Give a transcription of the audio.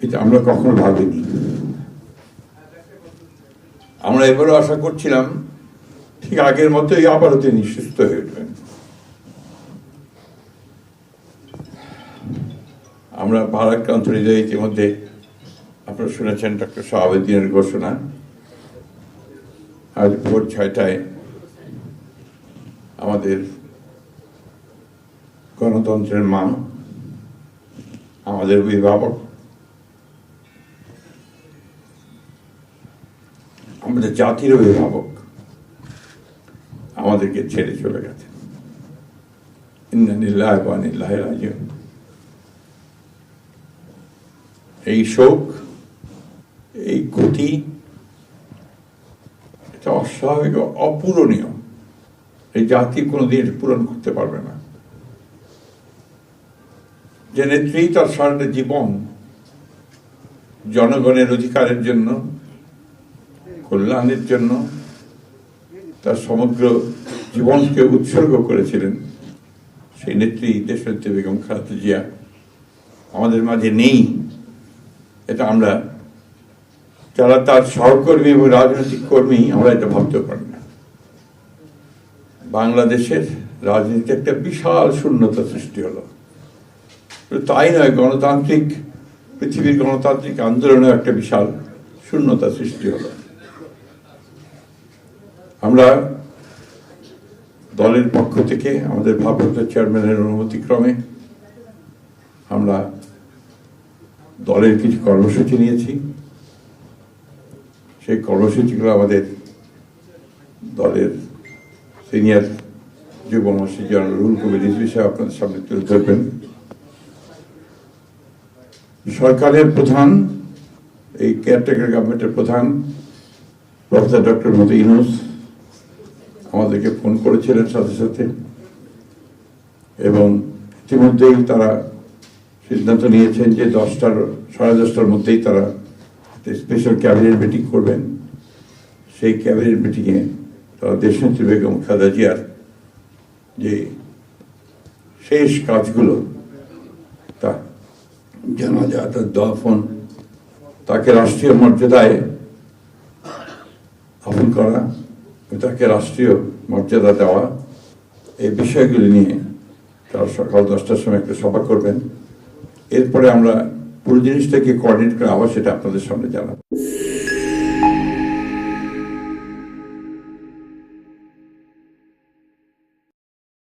এটা আমরা কখনো ভাবিনি। আমরা এবারও আশা করছিলাম ঠিক আগের মতোই আবারও তিনি সুস্থ হয়ে উঠবেন। আমরা ভারাক্রান্ত হৃদয়ে ইতিমধ্যে আপনারা শুনেছেন ডক্টর শাহাবুদ্দিনের ঘোষণা। আজ ভোর 6টায় আমাদের গণতন্ত্রের মা, আমাদের অভিভাবক, আমাদের জাতির অভিভাবক আমাদেরকে ছেড়ে চলে গেছেন। ইন্না লিল্লাহি ওয়া ইন্না ইলাইহি রাজিউন। এই শোক, এই ক্ষতি, এটা অস্বাভাবিক, অপূরণীয়। এই জাতি কোনোদিন পূরণ করতে পারবে না। যে নেত্রী তার সারাটা জীবন জনগণের অধিকারের জন্য, কল্যাণের জন্য তার সমগ্র জীবনকে উৎসর্গ করেছিলেন, সেই নেত্রী দেশনেত্রী বেগম খালেদা জিয়া আমাদের মাঝে নেই। এটা আমরা যারা তার সহকর্মী এবং রাজনৈতিক কর্মী, আমরা এটা ভাবতে পারি না। বাংলাদেশের রাজনীতিতে একটা বিশাল শূন্যতা সৃষ্টি হলো। তাই নয়, পৃথিবীর গণতান্ত্রিক আন্দোলনে একটা বিশাল শূন্যতা সৃষ্টি হলো। আমরা দলের পক্ষ থেকে আমাদের ভারপ্রাপ্ত চেয়ারম্যানের অনুমতিক্রমে আমরা দলের কিছু কর্মসূচি নিয়েছি। সেই কর্মসূচিগুলো আমাদের দলের সিনিয়র যুব মহাসচিব জনাব রুহুল কবির রিজভী সাহেব আপনাদের সামনে তুলে ধরবেন। সরকারের প্রধান, এই কেয়ারটেকার গভর্নমেন্টের প্রধান প্রফেসর ডক্টর মোহাম্মদ ইউনূস আমাদেরকে ফোন করেছিলেন সাথে সাথে, এবং ইতিমধ্যেই তারা সিদ্ধান্ত নিয়েছেন যে 10টার মধ্যেই তারা স্পেশাল ক্যাবিনেট মিটিং করবেন। সেই ক্যাবিনেট মিটিংয়ে তারা দেশনেত্রী বেগম খালেদা জিয়ার যে শেষ কাজগুলো, তা জানাজা, তার দাফন, তাকে রাষ্ট্রীয় মর্যাদায় দাফন করা, তাকে রাষ্ট্রীয় মর্যাদা দেওয়া, এই বিষয়গুলি নিয়ে তারা সকাল 10টার সময় একটা সভা করবেন। এরপরে আমরা পুরো জিনিসটাকে কোঅর্ডিনেট করে আবার সেটা আপনাদের সামনে জানাবো।